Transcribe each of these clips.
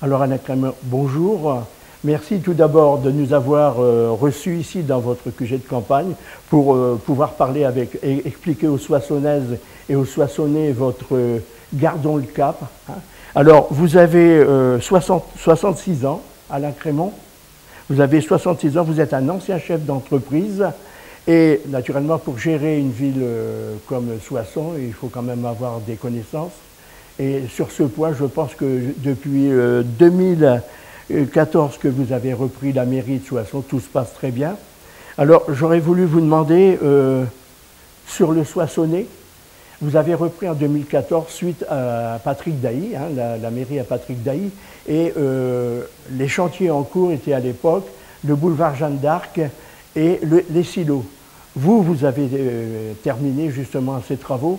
Alors Alain Clément, bonjour. Merci tout d'abord de nous avoir reçus ici dans votre QG de campagne pour pouvoir parler avec et expliquer aux Soissonnaises et aux Soissonnais votre Gardons le cap. Hein. Alors vous avez 66 ans, Alain Clément. Vous avez 66 ans, vous êtes un ancien chef d'entreprise et naturellement pour gérer une ville comme Soissons, il faut quand même avoir des connaissances. Et sur ce point, je pense que depuis 2014 que vous avez repris la mairie de Soissons, tout se passe très bien. Alors, j'aurais voulu vous demander, sur le Soissonnais, vous avez repris en 2014 suite à Patrick Dailly, hein, la mairie à Patrick Dailly, et les chantiers en cours étaient à l'époque le boulevard Jeanne d'Arc et les silos. Vous avez terminé justement ces travaux.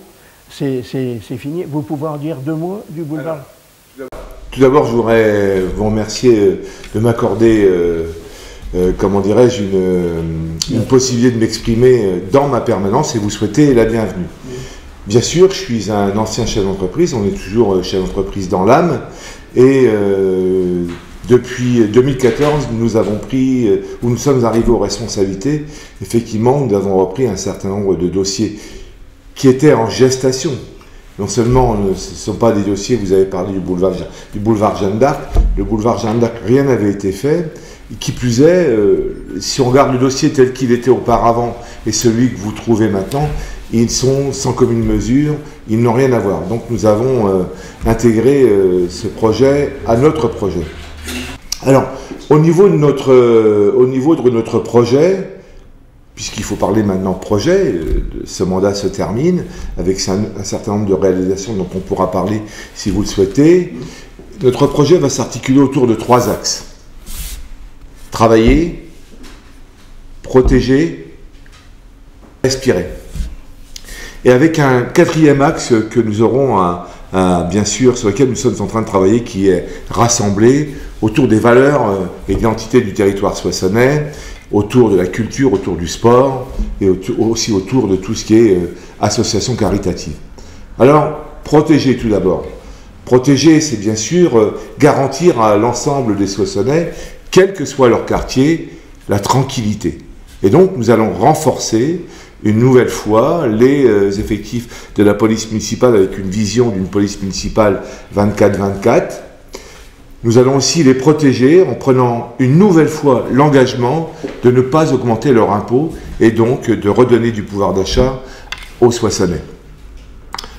C'est fini. Vous pouvez en dire deux mots du boulevard? Tout d'abord, je voudrais vous remercier de m'accorder, comment dirais-je, une possibilité de m'exprimer dans ma permanence et vous souhaiter la bienvenue. Bien sûr, je suis un ancien chef d'entreprise, on est toujours chef d'entreprise dans l'âme et depuis 2014, nous avons pris, où nous sommes arrivés aux responsabilités, effectivement, nous avons repris un certain nombre de dossiers qui étaient en gestation. Non seulement ce ne sont pas des dossiers, vous avez parlé du boulevard Jeanne d'Arc, le boulevard Jeanne d'Arc, rien n'avait été fait. Et qui plus est, si on regarde le dossier tel qu'il était auparavant et celui que vous trouvez maintenant, ils sont sans commune mesure, ils n'ont rien à voir. Donc nous avons intégré ce projet à notre projet. Alors, au niveau de notre projet, puisqu'il faut parler maintenant projet, ce mandat se termine avec un certain nombre de réalisations dont on pourra parler si vous le souhaitez. Notre projet va s'articuler autour de trois axes. Travailler, protéger, respirer. Et avec un quatrième axe que nous aurons, bien sûr, sur lequel nous sommes en train de travailler, qui est rassemblé autour des valeurs et de l'identité du territoire soissonnais, autour de la culture, autour du sport et aussi autour de tout ce qui est association caritative. Alors, protéger tout d'abord. Protéger, c'est bien sûr garantir à l'ensemble des Soissonnais, quel que soit leur quartier, la tranquillité. Et donc, nous allons renforcer une nouvelle fois les effectifs de la police municipale avec une vision d'une police municipale 24-24. Nous allons aussi les protéger en prenant une nouvelle fois l'engagement de ne pas augmenter leur impôt et donc de redonner du pouvoir d'achat aux Soissonnais.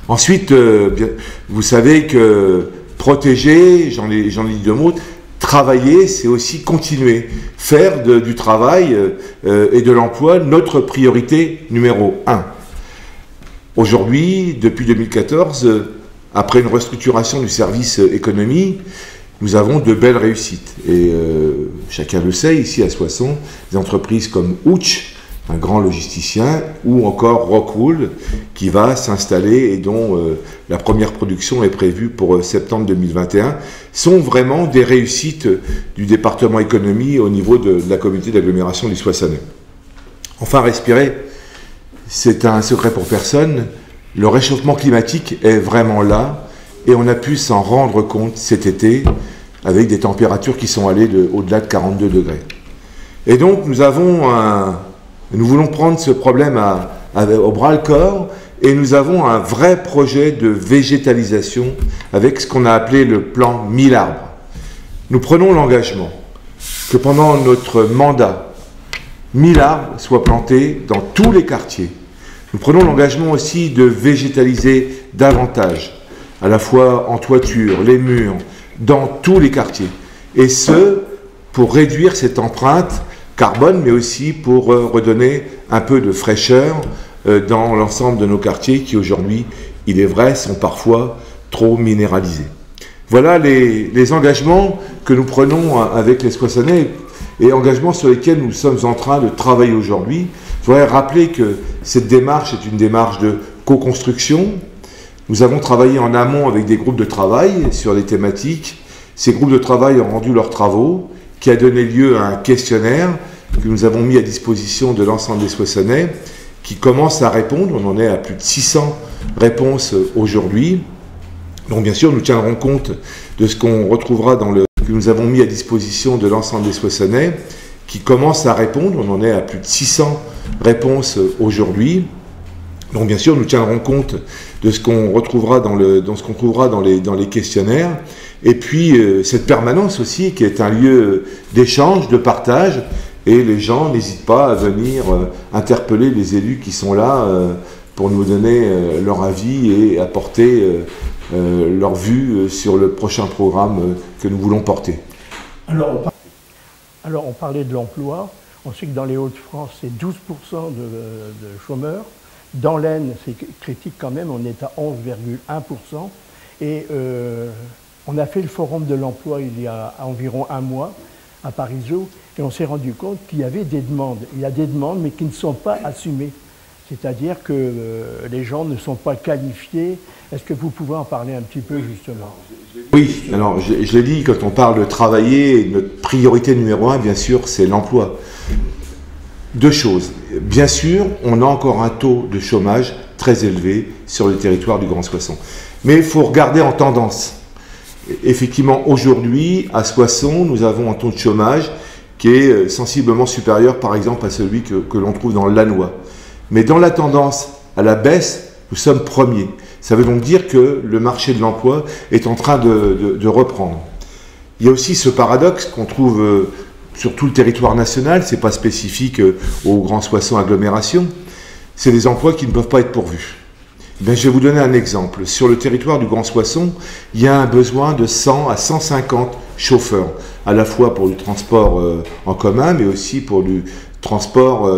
Ensuite, vous savez que protéger, j'en ai dit deux mots, travailler, c'est aussi continuer, faire du travail et de l'emploi notre priorité numéro 1. Aujourd'hui, depuis 2014, après une restructuration du service économie, nous avons de belles réussites. Et chacun le sait, ici à Soissons, des entreprises comme Ouch, un grand logisticien, ou encore Rockwool, qui va s'installer et dont la première production est prévue pour septembre 2021, sont vraiment des réussites du département économie au niveau de la communauté d'agglomération du Soissonnais. Enfin, respirer, c'est un secret pour personne. Le réchauffement climatique est vraiment là, et on a pu s'en rendre compte cet été avec des températures qui sont allées au-delà de 42 degrés. Et donc nous voulons prendre ce problème au bras-le-corps et nous avons un vrai projet de végétalisation avec ce qu'on a appelé le plan 1000 arbres. Nous prenons l'engagement que pendant notre mandat, 1000 arbres soient plantés dans tous les quartiers. Nous prenons l'engagement aussi de végétaliser davantage, à la fois en toiture, les murs, dans tous les quartiers. Et ce, pour réduire cette empreinte carbone, mais aussi pour redonner un peu de fraîcheur dans l'ensemble de nos quartiers qui aujourd'hui, il est vrai, sont parfois trop minéralisés. Voilà les engagements que nous prenons avec les Soissonnais et engagements sur lesquels nous sommes en train de travailler aujourd'hui. Je voudrais rappeler que cette démarche est une démarche de co-construction. Nous avons travaillé en amont avec des groupes de travail sur des thématiques. Ces groupes de travail ont rendu leurs travaux, qui a donné lieu à un questionnaire que nous avons mis à disposition de l'ensemble des Soissonnais, qui commence à répondre. On en est à plus de 600 réponses aujourd'hui. Donc bien sûr, nous tiendrons compte de ce qu'on retrouvera dans le que nous avons mis à disposition de l'ensemble des Soissonnais, qui commence à répondre. On en est à plus de 600 réponses aujourd'hui. Donc bien sûr, nous tiendrons compte de ce qu'on retrouvera dans les questionnaires. Et puis cette permanence aussi, qui est un lieu d'échange, de partage. Et les gens n'hésitent pas à venir interpeller les élus qui sont là pour nous donner leur avis et apporter leur vue sur le prochain programme que nous voulons porter. Alors on parlait de l'emploi. On sait que dans les Hauts-de-France, c'est 12% de chômeurs. Dans l'Aisne, c'est critique quand même, on est à 11,1%. Et on a fait le forum de l'emploi il y a environ un mois à Parisot, et on s'est rendu compte qu'il y avait des demandes. Il y a des demandes, mais qui ne sont pas assumées. C'est-à-dire que les gens ne sont pas qualifiés. Est-ce que vous pouvez en parler un petit peu, justement? Oui, alors je l'ai dit, quand on parle de travailler, notre priorité numéro 1, bien sûr, c'est l'emploi. Deux choses. Bien sûr, on a encore un taux de chômage très élevé sur le territoire du Grand Soissons. Mais il faut regarder en tendance. Effectivement, aujourd'hui, à Soissons, nous avons un taux de chômage qui est sensiblement supérieur, par exemple, à celui que l'on trouve dans le Lannoy. Mais dans la tendance à la baisse, nous sommes premiers. Ça veut donc dire que le marché de l'emploi est en train de reprendre. Il y a aussi ce paradoxe qu'on trouve sur tout le territoire national, ce n'est pas spécifique au Grand Soissons agglomération, c'est des emplois qui ne peuvent pas être pourvus. Bien, je vais vous donner un exemple. Sur le territoire du Grand Soissons, il y a un besoin de 100 à 150 chauffeurs, à la fois pour du transport en commun, mais aussi pour du transport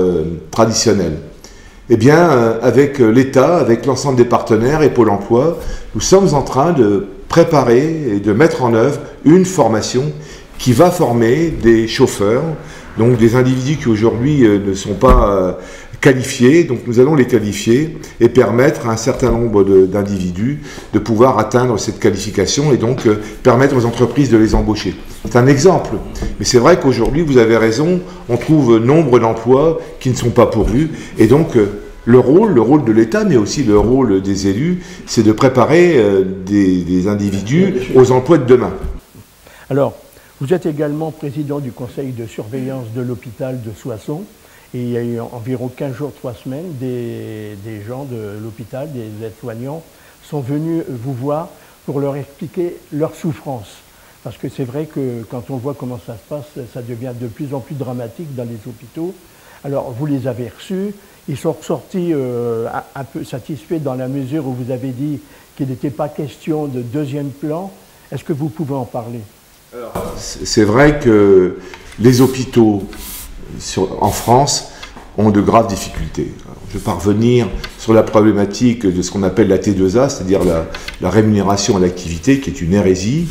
traditionnel. Eh bien, avec l'État, avec l'ensemble des partenaires et Pôle emploi, nous sommes en train de préparer et de mettre en œuvre une formation qui va former des chauffeurs, donc des individus qui aujourd'hui ne sont pas qualifiés. Donc nous allons les qualifier et permettre à un certain nombre d'individus de pouvoir atteindre cette qualification et donc permettre aux entreprises de les embaucher. C'est un exemple, mais c'est vrai qu'aujourd'hui, vous avez raison, on trouve nombre d'emplois qui ne sont pas pourvus et donc le rôle de l'État, mais aussi le rôle des élus, c'est de préparer des individus aux emplois de demain. Alors, vous êtes également président du conseil de surveillance de l'hôpital de Soissons. Et il y a eu environ 15 jours, 3 semaines, des gens de l'hôpital, des aides-soignants, sont venus vous voir pour leur expliquer leur souffrance. Parce que c'est vrai que quand on voit comment ça se passe, ça devient de plus en plus dramatique dans les hôpitaux. Alors, vous les avez reçus, ils sont ressortis un peu satisfaits dans la mesure où vous avez dit qu'il n'était pas question de deuxième plan. Est-ce que vous pouvez en parler? C'est vrai que les hôpitaux en France ont de graves difficultés. Alors, je vais pas revenir sur la problématique de ce qu'on appelle la T2A, c'est-à-dire la rémunération à l'activité, qui est une hérésie,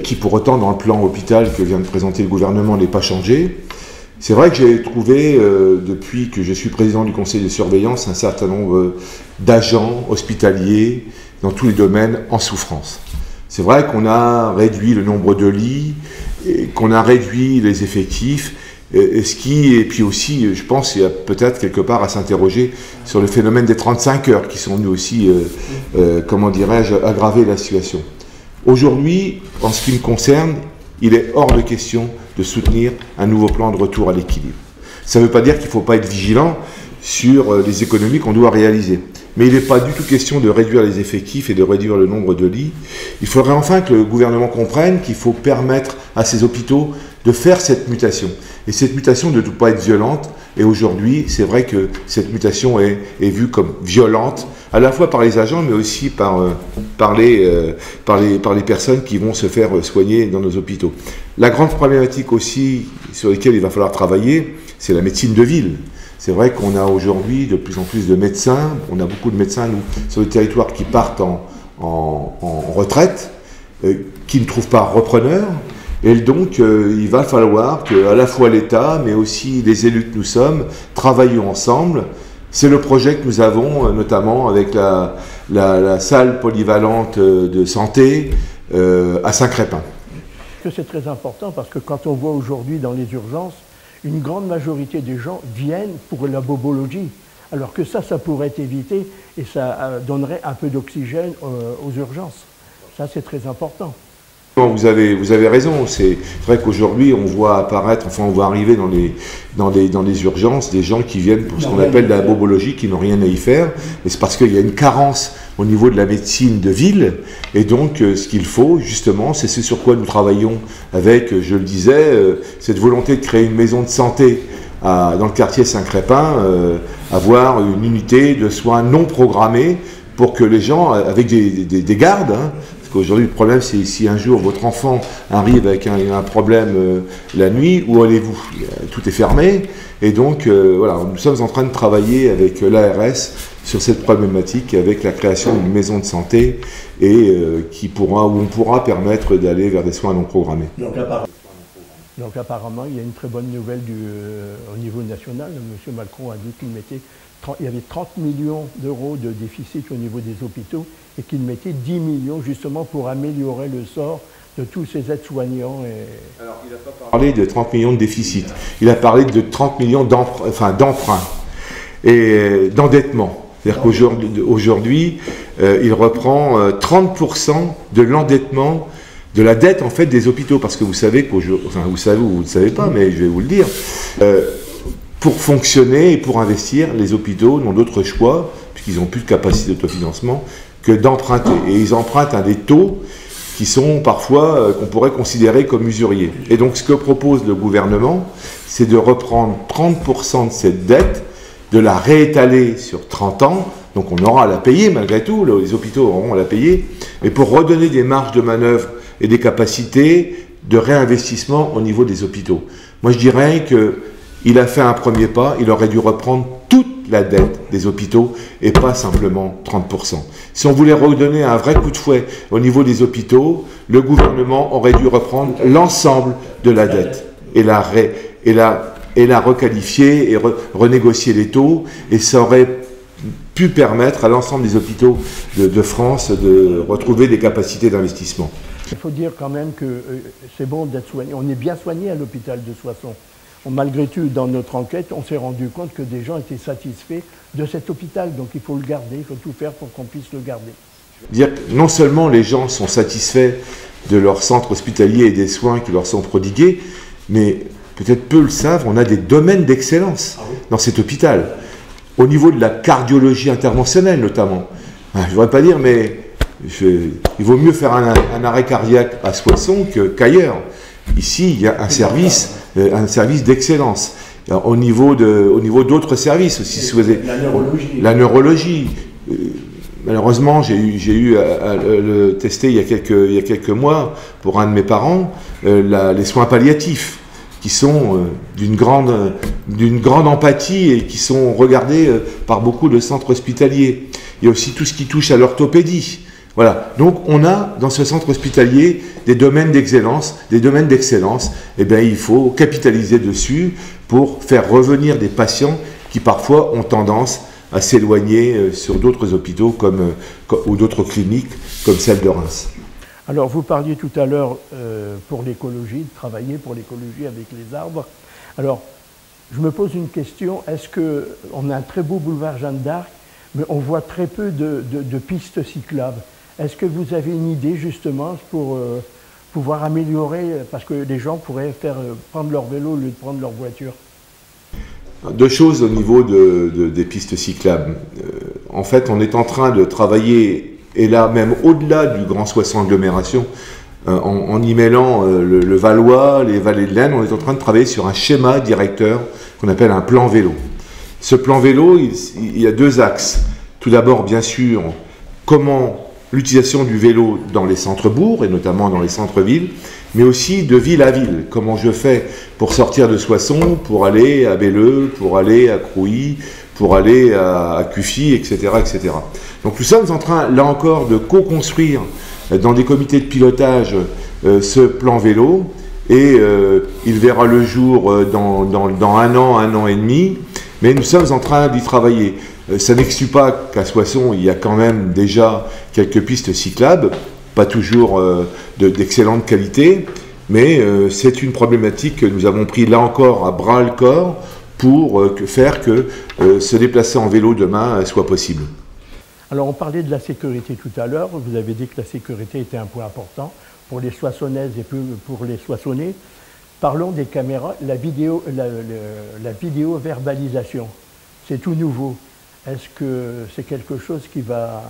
qui pour autant dans le plan hôpital que vient de présenter le gouvernement n'est pas changé. C'est vrai que j'ai trouvé, depuis que je suis président du conseil de surveillance, un certain nombre d'agents hospitaliers dans tous les domaines en souffrance. C'est vrai qu'on a réduit le nombre de lits, qu'on a réduit les effectifs, et puis aussi, je pense qu'il y a peut-être quelque part à s'interroger sur le phénomène des 35 heures qui sont venus aussi, comment dirais-je, aggraver la situation. Aujourd'hui, en ce qui me concerne, il est hors de question de soutenir un nouveau plan de retour à l'équilibre. Ça ne veut pas dire qu'il ne faut pas être vigilant sur les économies qu'on doit réaliser. Mais il n'est pas du tout question de réduire les effectifs et de réduire le nombre de lits. Il faudrait enfin que le gouvernement comprenne qu'il faut permettre à ces hôpitaux de faire cette mutation. Et cette mutation ne doit pas être violente. Et aujourd'hui, c'est vrai que cette mutation est vue comme violente, à la fois par les agents, mais aussi par les personnes qui vont se faire soigner dans nos hôpitaux. La grande problématique aussi sur laquelle il va falloir travailler, c'est la médecine de ville. C'est vrai qu'on a aujourd'hui de plus en plus de médecins. On a beaucoup de médecins, nous, sur le territoire qui partent en retraite, qui ne trouvent pas repreneur. Et donc, il va falloir qu'à la fois l'État, mais aussi les élus que nous sommes, travaillons ensemble. C'est le projet que nous avons, notamment avec la salle polyvalente de santé à Saint-Crépin. C'est très important parce que quand on voit aujourd'hui dans les urgences, une grande majorité des gens viennent pour la bobologie, alors que ça pourrait être évité et ça donnerait un peu d'oxygène aux urgences. Ça, c'est très important. Vous avez raison, c'est vrai qu'aujourd'hui on voit apparaître, enfin on voit arriver dans les urgences des gens qui viennent pour ce qu'on appelle la bobologie, qui n'ont rien à y faire, mais c'est parce qu'il y a une carence au niveau de la médecine de ville, et donc ce qu'il faut justement, c'est ce sur quoi nous travaillons avec, je le disais, cette volonté de créer une maison de santé dans le quartier Saint-Crépin, avoir une unité de soins non programmés pour que les gens, avec des gardes, parce qu'aujourd'hui le problème c'est si un jour votre enfant arrive avec un problème la nuit, où allez-vous? Tout est fermé, et donc voilà, nous sommes en train de travailler avec l'ARS sur cette problématique, avec la création d'une maison de santé, et où on pourra permettre d'aller vers des soins non programmés. Donc apparemment, il y a une très bonne nouvelle au niveau national. M. Macron a dit qu'il y avait 30 millions d'euros de déficit au niveau des hôpitaux et qu'il mettait 10 millions justement pour améliorer le sort de tous ces aides-soignants. Alors, il n'a pas parlé de 30 millions de déficit, il a parlé de 30 millions d'emprunts et d'endettement. C'est-à-dire qu'aujourd'hui, il reprend 30% de l'endettement, de la dette en fait des hôpitaux, parce que vous savez qu'aujourd'hui, enfin vous savez ou vous ne savez pas, mais je vais vous le dire, pour fonctionner et pour investir, les hôpitaux n'ont d'autre choix, puisqu'ils n'ont plus de capacité d'autofinancement, que d'emprunter. Et ils empruntent à des taux qui sont parfois, qu'on pourrait considérer comme usuriers. Et donc ce que propose le gouvernement, c'est de reprendre 30% de cette dette, de la réétaler sur 30 ans, donc on aura à la payer malgré tout, les hôpitaux auront à la payer, et pour redonner des marges de manœuvre et des capacités de réinvestissement au niveau des hôpitaux. Moi je dirais qu'il a fait un premier pas, il aurait dû reprendre toute la dette des hôpitaux et pas simplement 30%. Si on voulait redonner un vrai coup de fouet au niveau des hôpitaux, le gouvernement aurait dû reprendre l'ensemble de la dette et la requalifier et renégocier les taux, et ça aurait pu permettre à l'ensemble des hôpitaux de France de retrouver des capacités d'investissement. Il faut dire quand même que c'est bon d'être soigné. On est bien soigné à l'hôpital de Soissons. Malgré tout, dans notre enquête, on s'est rendu compte que des gens étaient satisfaits de cet hôpital. Donc il faut le garder, il faut tout faire pour qu'on puisse le garder. Dire que non seulement les gens sont satisfaits de leur centre hospitalier et des soins qui leur sont prodigués, mais peut-être peu le savent, on a des domaines d'excellence dans cet hôpital. Au niveau de la cardiologie interventionnelle notamment. Je ne voudrais pas dire, mais il vaut mieux faire un arrêt cardiaque à Soissons qu'ailleurs. Ici, il y a un service d'excellence. Au niveau d'autres services aussi. La neurologie. Malheureusement, j'ai eu à le tester il y a quelques mois pour un de mes parents, les soins palliatifs, qui sont d'une grande empathie et qui sont regardés par beaucoup de centres hospitaliers. Il y a aussi tout ce qui touche à l'orthopédie. Voilà. Donc on a dans ce centre hospitalier des domaines d'excellence, et bien il faut capitaliser dessus pour faire revenir des patients qui parfois ont tendance à s'éloigner sur d'autres hôpitaux ou d'autres cliniques comme celle de Reims. Alors vous parliez tout à l'heure pour l'écologie, de travailler pour l'écologie avec les arbres. Alors je me pose une question, est-ce qu'on a un très beau boulevard Jeanne d'Arc, mais on voit très peu de pistes cyclables. Est-ce que vous avez une idée justement pour pouvoir améliorer, parce que les gens pourraient prendre leur vélo au lieu de prendre leur voiture? Deux choses au niveau des pistes cyclables. En fait, on est en train de travailler, et là même au-delà du Grand Soissons agglomération, en y mêlant le Valois, les vallées de l'Aisne, on est en train de travailler sur un schéma directeur qu'on appelle un plan vélo. Ce plan vélo, il y a deux axes. Tout d'abord, bien sûr, comment l'utilisation du vélo dans les centres-bourgs, et notamment dans les centres-villes, mais aussi de ville à ville. Comment je fais pour sortir de Soissons, pour aller à Belleux, pour aller à Crouy, pour aller à Cuffy, etc., etc. Donc nous sommes en train, là encore, de co-construire dans des comités de pilotage ce plan vélo, et il verra le jour dans un an et demi, mais nous sommes en train d'y travailler. Ça n'exclut pas qu'à Soissons, il y a quand même déjà quelques pistes cyclables, pas toujours d'excellente qualité, mais c'est une problématique que nous avons pris là encore à bras-le-corps pour faire que se déplacer en vélo demain soit possible. Alors on parlait de la sécurité tout à l'heure, vous avez dit que la sécurité était un point important. pour les Soissonnaises et pour les Soissonnais. Parlons des caméras, la vidéo-verbalisation. C'est tout nouveau. Est-ce que c'est quelque chose qui va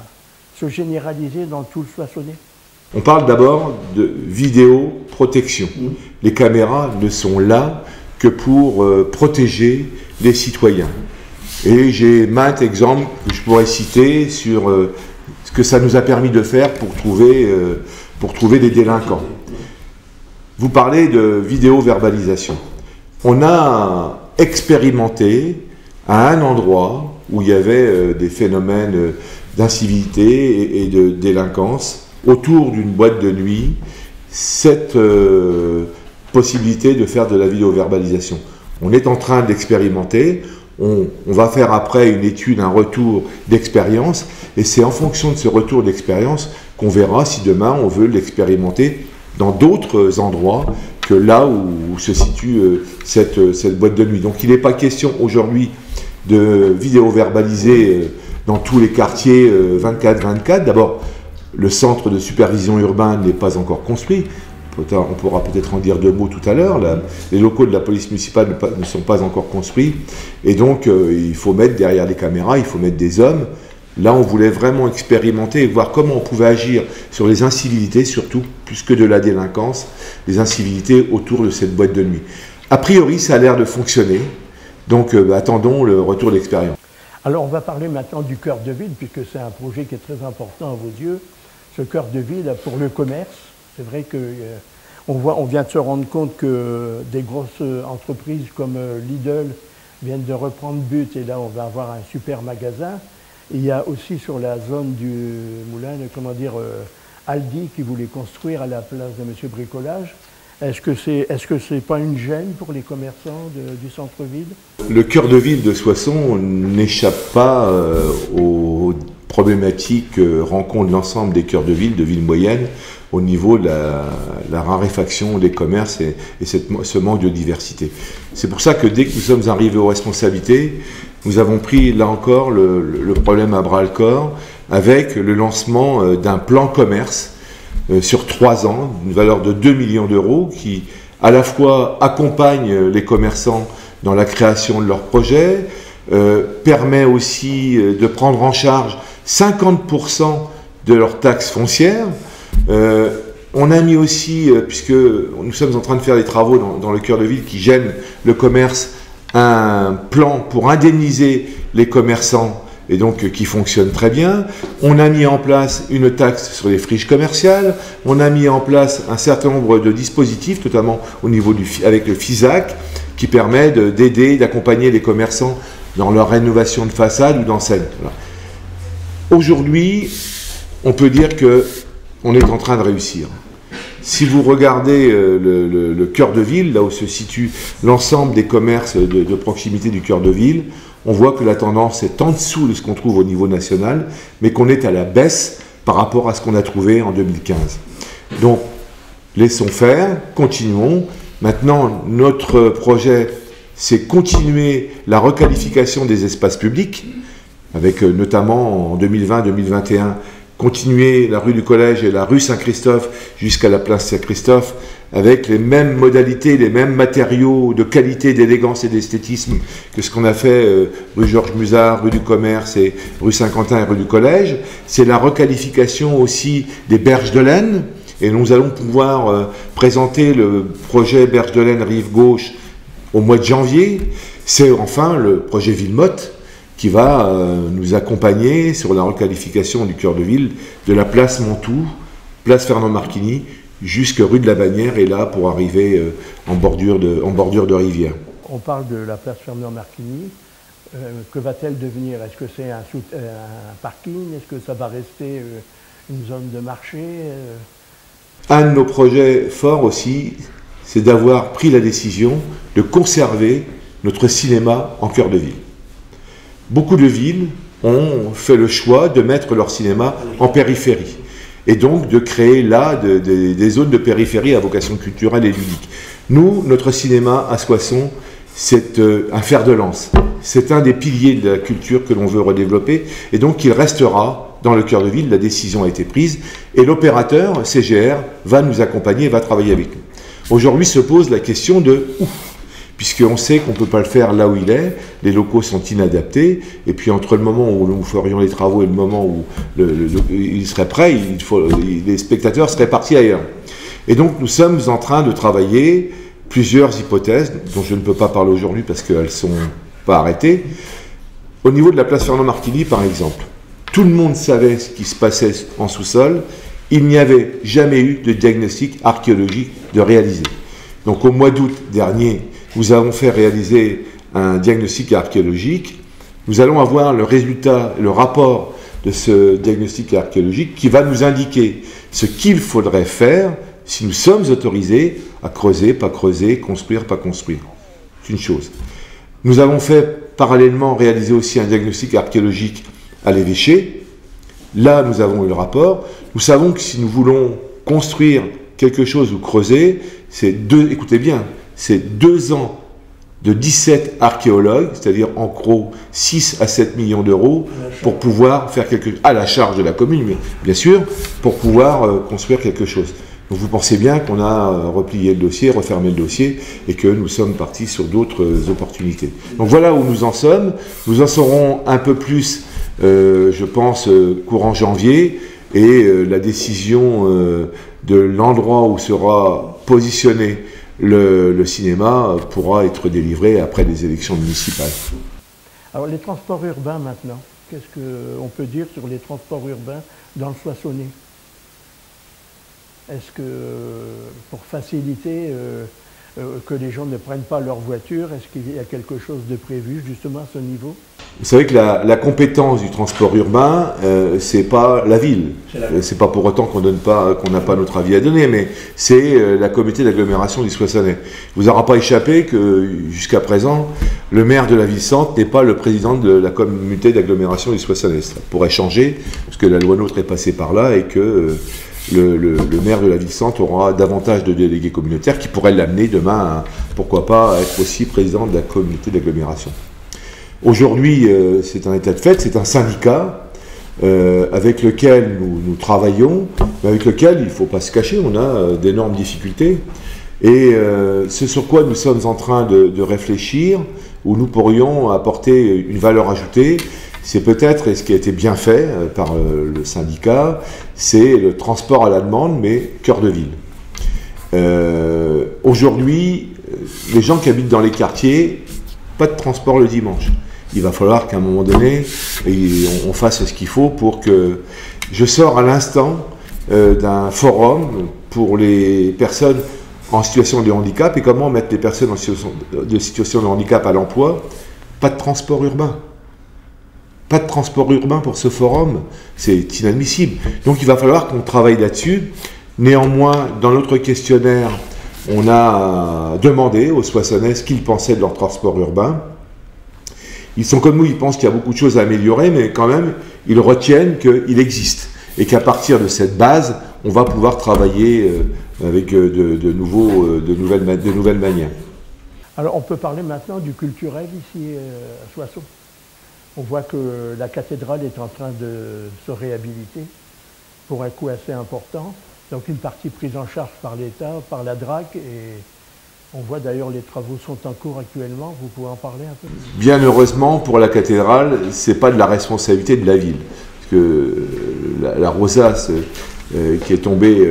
se généraliser dans tout le Soissonnais? On parle d'abord de vidéoprotection. Les caméras ne sont là que pour protéger les citoyens. Et j'ai maintes exemples que je pourrais citer sur ce que ça nous a permis de faire pour trouver des délinquants. Vous parlez de vidéo-verbalisation. On a expérimenté à un endroit où il y avait des phénomènes d'incivilité et de délinquance autour d'une boîte de nuit, cette possibilité de faire de la vidéo-verbalisation. On est en train d'expérimenter, on va faire après une étude, un retour d'expérience, et c'est en fonction de ce retour d'expérience qu'on verra si demain on veut l'expérimenter dans d'autres endroits que là où se situe cette boîte de nuit. Donc il n'est pas question aujourd'hui de vidéo-verbaliser dans tous les quartiers 24-24. D'abord, le centre de supervision urbaine n'est pas encore construit. On pourra peut-être en dire deux mots tout à l'heure. Les locaux de la police municipale ne sont pas encore construits. Et donc, il faut mettre derrière les caméras, il faut mettre des hommes. Là, on voulait vraiment expérimenter et voir comment on pouvait agir sur les incivilités, surtout, plus que de la délinquance, les incivilités autour de cette boîte de nuit. A priori, ça a l'air de fonctionner. Donc, attendons le retour d'expérience. Alors, on va parler maintenant du cœur de ville, puisque c'est un projet qui est très important à vos yeux. Ce cœur de ville pour le commerce. C'est vrai qu'on vient de se rendre compte que des grosses entreprises comme Lidl viennent de reprendre But, et là, on va avoir un super magasin. Il y a aussi sur la zone du Moulin, Aldi qui voulait construire à la place de M. Bricolage. Est-ce que c'est pas une gêne pour les commerçants du centre-ville? Le cœur de ville de Soissons n'échappe pas aux problématiques rencontrent l'ensemble des cœurs de ville moyenne, au niveau de la raréfaction des commerces et ce manque de diversité. C'est pour ça que dès que nous sommes arrivés aux responsabilités, nous avons pris là encore le problème à bras-le-corps avec le lancement d'un plan commerce sur 3 ans, d'une valeur de 2 millions d'euros, qui à la fois accompagne les commerçants dans la création de leurs projets, permet aussi de prendre en charge 50% de leurs taxes foncières. On a mis aussi, puisque nous sommes en train de faire des travaux dans le cœur de ville qui gênent le commerce, un plan pour indemniser les commerçants et donc qui fonctionne très bien. On a mis en place une taxe sur les friches commerciales, on a mis en place un certain nombre de dispositifs, notamment au niveau avec le FISAC, qui permet d'aider, d'accompagner les commerçants dans leur rénovation de façade ou d'enseigne. Voilà. Aujourd'hui, on peut dire qu'on est en train de réussir. Si vous regardez le cœur de ville, là où se situe l'ensemble des commerces de proximité du cœur de ville, on voit que la tendance est en dessous de ce qu'on trouve au niveau national, mais qu'on est à la baisse par rapport à ce qu'on a trouvé en 2015. Donc, laissons faire, continuons. Maintenant, notre projet, c'est continuer la requalification des espaces publics, avec notamment en 2020-2021, continuer la rue du Collège et la rue Saint-Christophe jusqu'à la place Saint-Christophe avec les mêmes modalités, les mêmes matériaux de qualité, d'élégance et d'esthétisme que ce qu'on a fait rue Georges Musard, rue du Commerce et rue Saint-Quentin et rue du Collège. C'est la requalification aussi des berges de laine, et nous allons pouvoir présenter le projet berge de laine rive gauche au mois de janvier. C'est enfin le projet Villemotte qui va nous accompagner sur la requalification du cœur de ville de la place Montoux, place Fernand Marquigny, jusqu'à rue de la Bannière, et là pour arriver en bordure de rivière. On parle de la place Fernand Marquigny. Que va-t-elle devenir? Est-ce que c'est un parking? Est-ce que ça va rester une zone de marché? Un de nos projets forts aussi, c'est d'avoir pris la décision de conserver notre cinéma en cœur de ville. Beaucoup de villes ont fait le choix de mettre leur cinéma en périphérie et donc de créer là des zones de périphérie à vocation culturelle et ludique. Nous, notre cinéma à Soissons, c'est un fer de lance. C'est un des piliers de la culture que l'on veut redévelopper, et donc il restera dans le cœur de ville, la décision a été prise et l'opérateur, CGR, va nous accompagner, va travailler avec nous. Aujourd'hui se pose la question de où, puisqu'on sait qu'on ne peut pas le faire là où il est, les locaux sont inadaptés, et puis entre le moment où nous ferions les travaux et le moment où il serait prêt, les spectateurs seraient partis ailleurs. Et donc nous sommes en train de travailler plusieurs hypothèses, dont je ne peux pas parler aujourd'hui parce qu'elles ne sont pas arrêtées. Au niveau de la place Fernand Martilly, par exemple, tout le monde savait ce qui se passait en sous-sol, il n'y avait jamais eu de diagnostic archéologique de réaliser. Donc au mois d'août dernier, nous avons fait réaliser un diagnostic archéologique. Nous allons avoir le résultat, le rapport de ce diagnostic archéologique qui va nous indiquer ce qu'il faudrait faire si nous sommes autorisés à creuser, pas construire, pas construire. C'est une chose. Nous avons fait parallèlement réaliser aussi un diagnostic archéologique à l'évêché. Là, nous avons eu le rapport. Nous savons que si nous voulons construire quelque chose ou creuser, c'est écoutez bien, c'est 2 ans de 17 archéologues, c'est-à-dire en gros 6 à 7 millions d'euros pour pouvoir faire quelque chose, à la charge de la commune, mais bien sûr, pour pouvoir construire quelque chose. Donc vous pensez bien qu'on a replié le dossier, refermé le dossier, et que nous sommes partis sur d'autres opportunités. Donc voilà où nous en sommes. Nous en saurons un peu plus, je pense, courant janvier, et la décision de l'endroit où sera positionné le cinéma pourra être délivrée après les élections municipales. Alors les transports urbains maintenant, qu'est-ce qu'on peut dire sur les transports urbains dans le Soissonnais? Est-ce que, pour faciliter que les gens ne prennent pas leur voiture, est-ce qu'il y a quelque chose de prévu justement à ce niveau? Vous savez que la compétence du transport urbain, c'est pas la ville. C'est pas pour autant qu'on n'a pas notre avis à donner, mais c'est la communauté d'agglomération du Soissonnais. Il vous aura pas échappé que jusqu'à présent, le maire de la ville-centre n'est pas le président de la communauté d'agglomération du Soissonnais. Ça pourrait changer, parce que la loi NOTRe est passée par là et que le maire de la ville-centre aura davantage de délégués communautaires qui pourraient l'amener demain à, pourquoi pas, à être aussi président de la communauté d'agglomération. Aujourd'hui, c'est un état de fait, c'est un syndicat avec lequel nous travaillons, mais avec lequel il ne faut pas se cacher, on a d'énormes difficultés. Et ce sur quoi nous sommes en train de réfléchir, où nous pourrions apporter une valeur ajoutée, c'est peut-être, et ce qui a été bien fait par le syndicat, c'est le transport à la demande, mais cœur de ville. Aujourd'hui, les gens qui habitent dans les quartiers, pas de transport le dimanche. Il va falloir qu'à un moment donné, on fasse ce qu'il faut pour que... Je sors à l'instant d'un forum pour les personnes en situation de handicap et comment mettre les personnes en situation de handicap à l'emploi. Pas de transport urbain. Pas de transport urbain pour ce forum, c'est inadmissible. Donc il va falloir qu'on travaille là-dessus. Néanmoins, dans notre questionnaire, on a demandé aux Soissonnais ce qu'ils pensaient de leur transport urbain. Ils sont comme nous, ils pensent qu'il y a beaucoup de choses à améliorer, mais quand même, ils retiennent qu'il existe. Et qu'à partir de cette base, on va pouvoir travailler avec de nouvelles manières. Alors on peut parler maintenant du culturel ici à Soissons. On voit que la cathédrale est en train de se réhabiliter pour un coût assez important. Donc une partie prise en charge par l'État, par la DRAC, et on voit d'ailleurs les travaux sont en cours actuellement. Vous pouvez en parler un peu? Bien heureusement, pour la cathédrale, ce n'est pas de la responsabilité de la ville. Parce que la rosace qui est tombée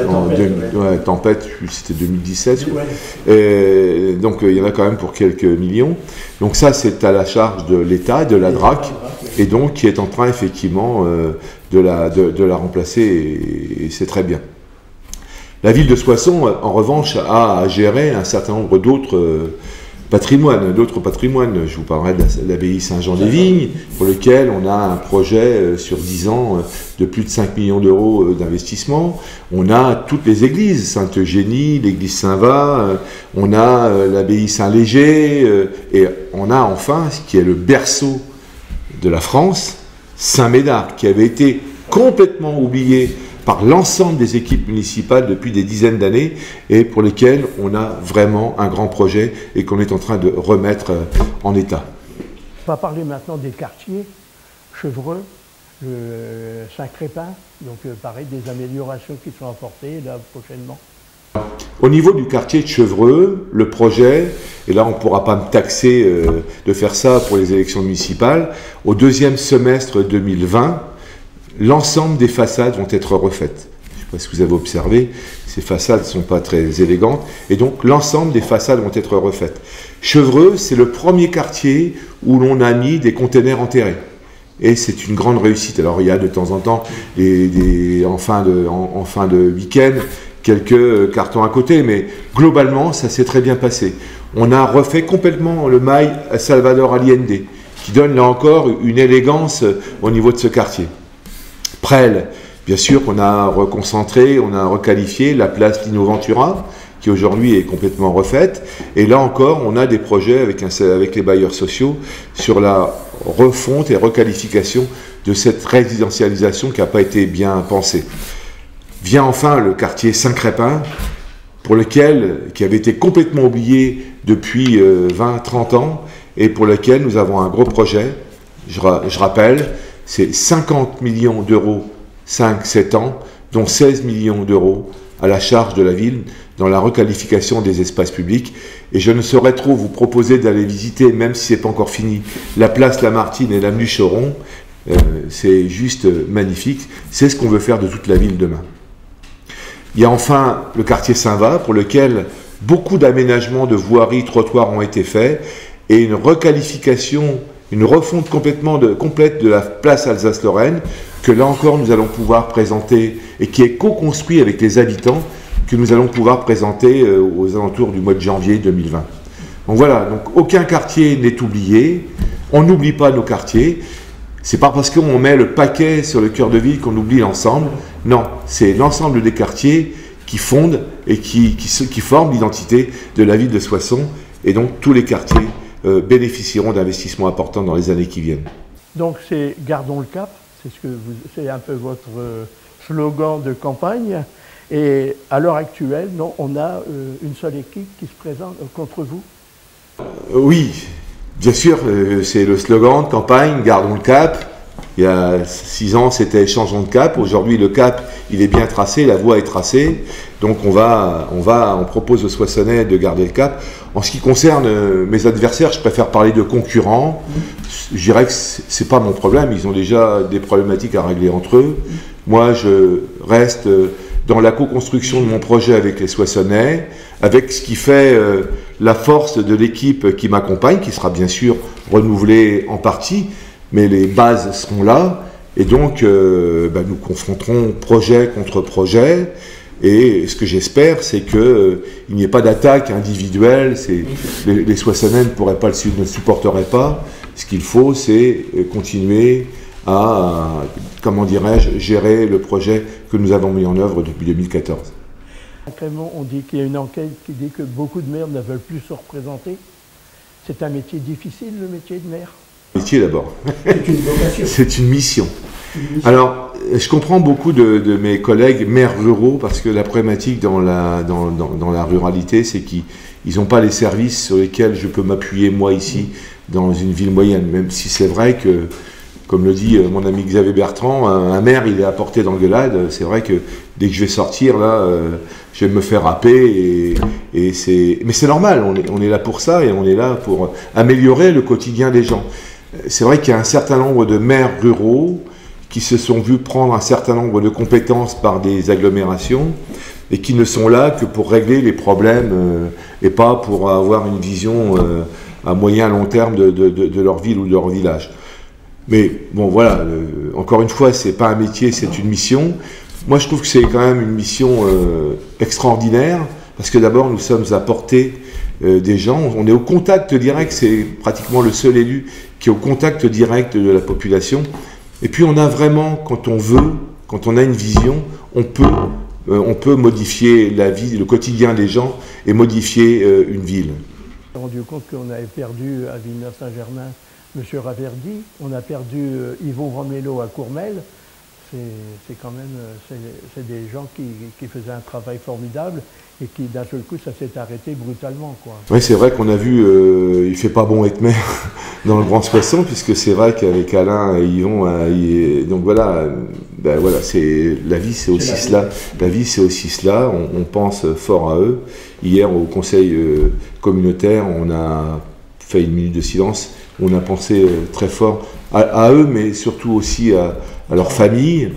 en tempête, c'était 2017. Et donc il y en a quand même pour quelques millions. Donc ça, c'est à la charge de l'État, de la DRAC, et donc qui est en train effectivement de la remplacer, et c'est très bien. La ville de Soissons, en revanche, a à gérer un certain nombre d'autres patrimoines. Je vous parlerai de l'abbaye Saint-Jean-des-Vignes, pour lequel on a un projet sur 10 ans de plus de 5 millions d'euros d'investissement. On a toutes les églises, Sainte-Eugénie, l'église Saint-Va, on a l'abbaye Saint-Léger, et on a enfin, ce qui est le berceau de la France, Saint-Médard, qui avait été complètement oublié par l'ensemble des équipes municipales depuis des dizaines d'années et pour lesquelles on a vraiment un grand projet et qu'on est en train de remettre en état. On va parler maintenant des quartiers, Chevreux, le Saint-Crépin, donc pareil, des améliorations qui sont apportées là prochainement. Au niveau du quartier de Chevreux, le projet, et là on ne pourra pas me taxer de faire ça pour les élections municipales, au deuxième semestre 2020, l'ensemble des façades vont être refaites. Je ne sais pas si vous avez observé, ces façades ne sont pas très élégantes, et donc l'ensemble des façades vont être refaites. Chevreux, c'est le premier quartier où l'on a mis des containers enterrés. Et c'est une grande réussite. Alors il y a de temps en temps, en fin de week-end, quelques cartons à côté, mais globalement, ça s'est très bien passé. On a refait complètement le mail à Salvador Allende, qui donne là encore une élégance au niveau de ce quartier. Presles, bien sûr qu'on a reconcentré, on a requalifié la place Lino Ventura, qui aujourd'hui est complètement refaite. Et là encore, on a des projets avec les bailleurs sociaux sur la refonte et requalification de cette résidentialisation qui n'a pas été bien pensée. Vient enfin le quartier Saint-Crépin, qui avait été complètement oublié depuis 20-30 ans, et pour lequel nous avons un gros projet. Je rappelle, c'est 50 millions d'euros, 5-7 ans, dont 16 millions d'euros à la charge de la ville dans la requalification des espaces publics. Et je ne saurais trop vous proposer d'aller visiter, même si ce n'est pas encore fini, la place Lamartine et l'avenue Choron. C'est juste magnifique. C'est ce qu'on veut faire de toute la ville demain. Il y a enfin le quartier Saint-Va, pour lequel beaucoup d'aménagements de voiries, trottoirs ont été faits, et une requalification, une refonte complète de la place Alsace-Lorraine, que là encore nous allons pouvoir présenter, et qui est co-construit avec les habitants, que nous allons pouvoir présenter aux alentours du mois de janvier 2020. Donc voilà, donc aucun quartier n'est oublié, on n'oublie pas nos quartiers. C'est pas parce qu'on met le paquet sur le cœur de ville qu'on oublie l'ensemble. Non, c'est l'ensemble des quartiers qui fondent et qui forment l'identité de la ville de Soissons. Et donc tous les quartiers bénéficieront d'investissements importants dans les années qui viennent. Donc c'est Gardons le cap, c'est un peu votre slogan de campagne. Et à l'heure actuelle, non, on a une seule équipe qui se présente contre vous. Oui. Bien sûr, c'est le slogan de campagne, gardons le cap. Il y a 6 ans, c'était changeons de cap. Aujourd'hui, le cap, il est bien tracé, la voie est tracée. Donc, on propose aux Soissonnais de garder le cap. En ce qui concerne mes adversaires, je préfère parler de concurrents. Je dirais que c'est pas mon problème. Ils ont déjà des problématiques à régler entre eux. Moi, je reste dans la co-construction de mon projet avec les Soissonnais, avec ce qui fait la force de l'équipe qui m'accompagne, qui sera bien sûr renouvelée en partie, mais les bases seront là, et donc nous confronterons projet contre projet, et ce que j'espère, c'est qu'il n'y ait pas d'attaque individuelle, les Soissonnais ne supporteraient pas. Ce qu'il faut, c'est continuer à, comment dirais-je, gérer le projet que nous avons mis en œuvre depuis 2014. Clément, on dit qu'il y a une enquête qui dit que beaucoup de maires ne veulent plus se représenter. C'est un métier difficile, le métier de maire? Métier d'abord. C'est une vocation. C'est une mission. Alors, je comprends beaucoup de mes collègues maires ruraux, parce que la problématique dans la ruralité, c'est qu'ils n'ont pas les services sur lesquels je peux m'appuyer moi ici, dans une ville moyenne, même si c'est vrai que, comme le dit mon ami Xavier Bertrand, un maire, il est à portée d'engueulade. C'est vrai que dès que je vais sortir, là, je vais me faire happer. Mais c'est normal, on est là pour ça, et on est là pour améliorer le quotidien des gens. C'est vrai qu'il y a un certain nombre de maires ruraux qui se sont vus prendre un certain nombre de compétences par des agglomérations, et qui ne sont là que pour régler les problèmes, et pas pour avoir une vision à moyen long terme de leur ville ou de leur village. Mais bon, voilà, encore une fois, c'est pas un métier, c'est une mission. Moi, je trouve que c'est quand même une mission extraordinaire, parce que d'abord, nous sommes à portée des gens. On est au contact direct, c'est pratiquement le seul élu qui est au contact direct de la population. Et puis, on a vraiment, quand on veut, quand on a une vision, on peut modifier la vie, le quotidien des gens, et modifier une ville. On s'est rendu compte qu'on avait perdu à Villeneuve-Saint-Germain M. Raverdi, on a perdu Yvon Romello à Courmel. C'est quand même c'est des gens qui faisaient un travail formidable, et qui d'un seul coup ça s'est arrêté brutalement, quoi. Oui, c'est vrai qu'on a vu, il fait pas bon être maire. dans le Grand Soissons, puisque c'est vrai qu'avec Alain et Yvon, donc voilà, ben voilà, la vie c'est aussi cela. La vie c'est aussi cela. On pense fort à eux. Hier au conseil communautaire, on a fait une minute de silence. On a pensé très fort à eux, mais surtout aussi à leur famille.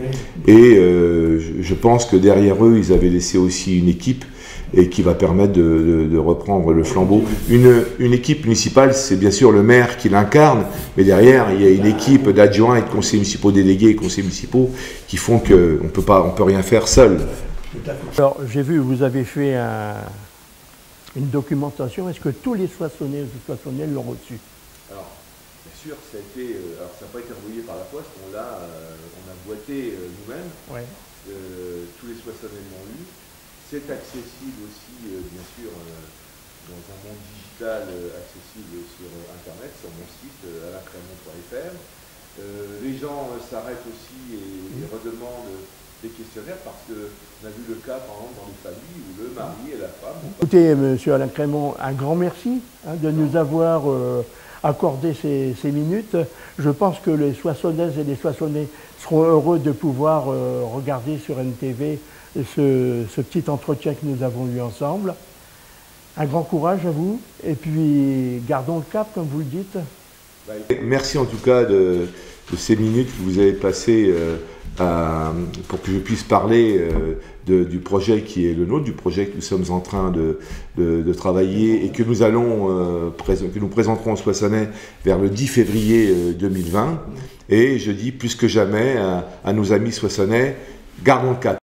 Et je pense que derrière eux, ils avaient laissé aussi une équipe et qui va permettre de reprendre le flambeau. Une équipe municipale, c'est bien sûr le maire qui l'incarne, mais derrière, il y a une équipe d'adjoints et de conseillers municipaux délégués et conseillers municipaux qui font qu'on ne peut rien faire seul. Alors, j'ai vu, vous avez fait une documentation. Est-ce que tous les Soissonnais et Soissonnais l'ont reçu? Alors, bien sûr, ça n'a pas été envoyé par la poste, on a boîté nous-mêmes. Ouais. Tous les Soissonnais l'ont eu. C'est accessible aussi, bien sûr, dans un monde digital accessible sur Internet, sur mon site, alancrémont.fr. Les gens s'arrêtent aussi et redemandent des questionnaires parce qu'on a vu le cas, par exemple, dans les familles où le mari et la femme... Écoutez, monsieur Alain Crémont, un grand merci de nous avoir accordé ces minutes. Je pense que les Soissonnaises et les Soissonnais seront heureux de pouvoir regarder sur NTV ce petit entretien que nous avons eu ensemble. Un grand courage à vous et puis gardons le cap comme vous le dites. Merci en tout cas de ces minutes que vous avez passées pour que je puisse parler du projet qui est le nôtre, du projet que nous sommes en train de travailler et que nous présenterons aux Soissonnais vers le 10 février 2020. Et je dis plus que jamais à nos amis soissonnais, gardons le cap.